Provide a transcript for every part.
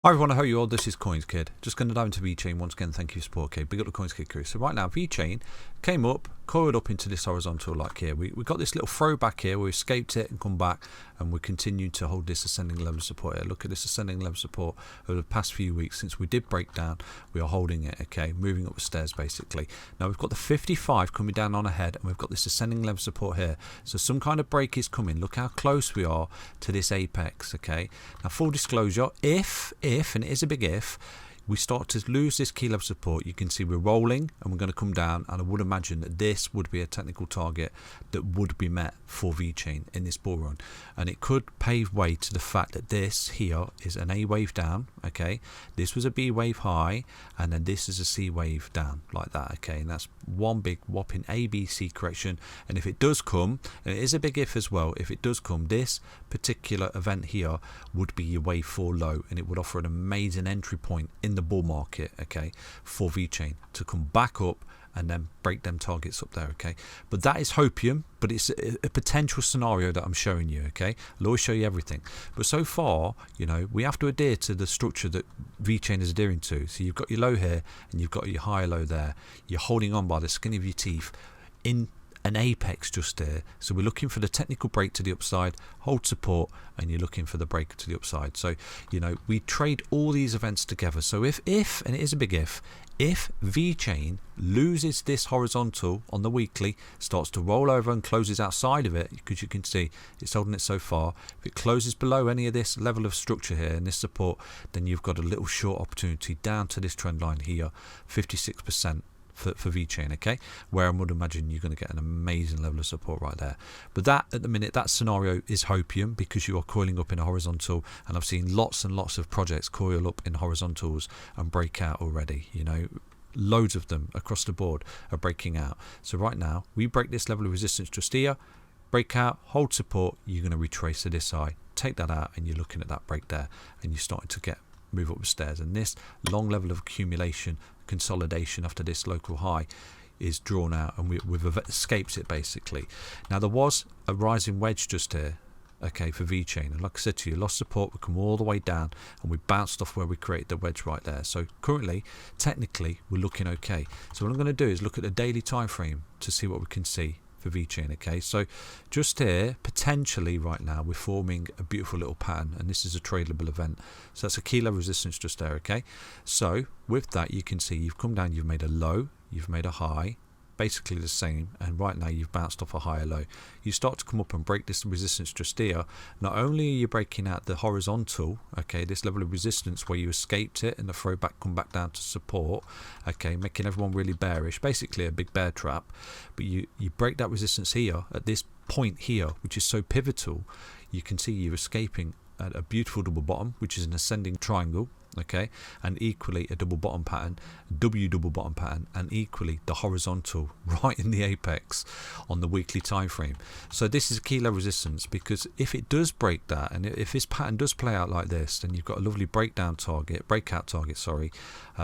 Hi everyone, I hope you all. This is CoinsKid. Just going to dive into Vechain once again. Thank you for support. Okay, big up the CoinsKid crew. So right now, Vechain came up, coiled up into this horizontal like here. We got this little throwback here. We escaped it and come back, and we continued to hold this ascending level of support here. Look at this ascending level of support over the past few weeks. Since we did break down, we are holding it. Okay, moving up the stairs basically. Now we've got the 55 coming down on ahead, and we've got this ascending level of support here. So some kind of break is coming. Look how close we are to this apex. Okay. Now full disclosure, if and it is a big if, we start to lose this key level support, you can see we're rolling and we're going to come down, and I would imagine that this would be a technical target that would be met for Vechain in this bull run, and it could pave way to the fact that this here is an A wave down. Okay, this was a B wave high, and then this is a C wave down like that. Okay, and that's one big whopping ABC correction. And if it does come, and it is a big if as well, if it does come, this particular event here would be your wave 4 low, and it would offer an amazing entry point in the bull market, okay, for Vechain to come back up and then break them targets up there. Okay, but that is hopium, but it's a potential scenario that I'm showing you. Okay, I'll always show you everything, but so far, you know, we have to adhere to the structure that Vechain is adhering to. So you've got your low here and you've got your higher low there. You're holding on by the skin of your teeth in an apex just there. So we're looking for the technical break to the upside, hold support, and you're looking for the break to the upside. So, you know, we trade all these events together. So if and it is a big if Vechain loses this horizontal on the weekly, starts to roll over and closes outside of it, because you can see it's holding it so far, if it closes below any of this level of structure here and this support, then you've got a little short opportunity down to this trend line here, 56%. For Vechain, okay, where I would imagine you're going to get an amazing level of support right there. But that, at the minute, that scenario is hopium, because you are coiling up in a horizontal, and I've seen lots and lots of projects coil up in horizontals and break out already. You know, loads of them across the board are breaking out. So right now, we break this level of resistance just here, break out, hold support, you're going to retrace to this high, take that out, and you're looking at that break there, and you're starting to move up the stairs, and this long level of accumulation, consolidation after this local high is drawn out, and we've escaped it basically. Now there was a rising wedge just here, okay, for Vechain, and like I said to you, lost support, we come all the way down, and we bounced off where we created the wedge right there. So currently, technically, we're looking okay. So what I'm going to do is look at the daily time frame to see what we can see for Vechain. Okay, so just here, potentially right now, we're forming a beautiful little pattern, and this is a tradable event. So that's a key level resistance just there. Okay, so with that, you can see you've come down, you've made a low, you've made a high, basically the same, and right now you've bounced off a higher low. You start to come up and break this resistance just here. Not only are you breaking out the horizontal, okay, this level of resistance where you escaped it and the throwback come back down to support, okay, making everyone really bearish, basically a big bear trap, but you break that resistance here at this point here, which is so pivotal. You can see you're escaping at a beautiful double bottom, which is an ascending triangle, okay, and equally a double bottom pattern, double bottom pattern, and equally the horizontal right in the apex on the weekly time frame. So this is a key level resistance, because if it does break that, and if this pattern does play out like this, then you've got a lovely breakout target,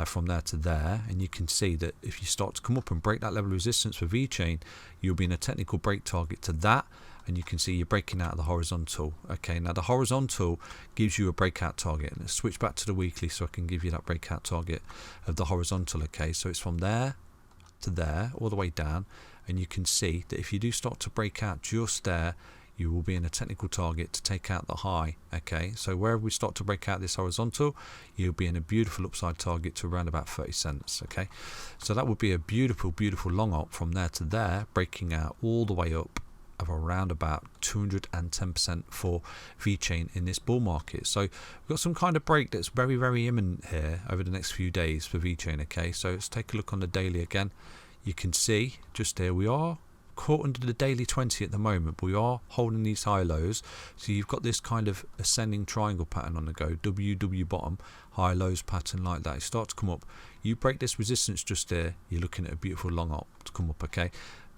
from there to there, and you can see that if you start to come up and break that level of resistance for Vechain, you'll be in a technical break target to that, and you can see you're breaking out of the horizontal. Okay, now the horizontal gives you a breakout target, and let's switch back to the weekly so I can give you that breakout target of the horizontal. Okay, so it's from there to there, all the way down, and you can see that if you do start to break out just there, you will be in a technical target to take out the high. Okay, so wherever we start to break out this horizontal, you'll be in a beautiful upside target to around about 30 cents. Okay, so that would be a beautiful long op from there to there, breaking out all the way up of around about 210% for Vechain in this bull market. So we've got some kind of break that's very imminent here over the next few days for Vechain. Okay, so let's take a look on the daily again. You can see just here we are caught under the daily 20 at the moment, but we are holding these high lows. So you've got this kind of ascending triangle pattern on the go, W bottom, high lows pattern like that. It starts to come up, you break this resistance just there, you're looking at a beautiful long op to come up, okay,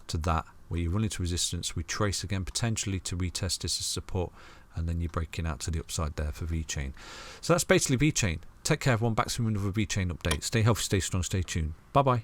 to that, where you run into resistance, we trace again potentially to retest this as support, and then you're breaking out to the upside there for Vechain. So that's basically Vechain. Take care everyone, back soon with another Vechain update. Stay healthy, stay strong, stay tuned. Bye bye.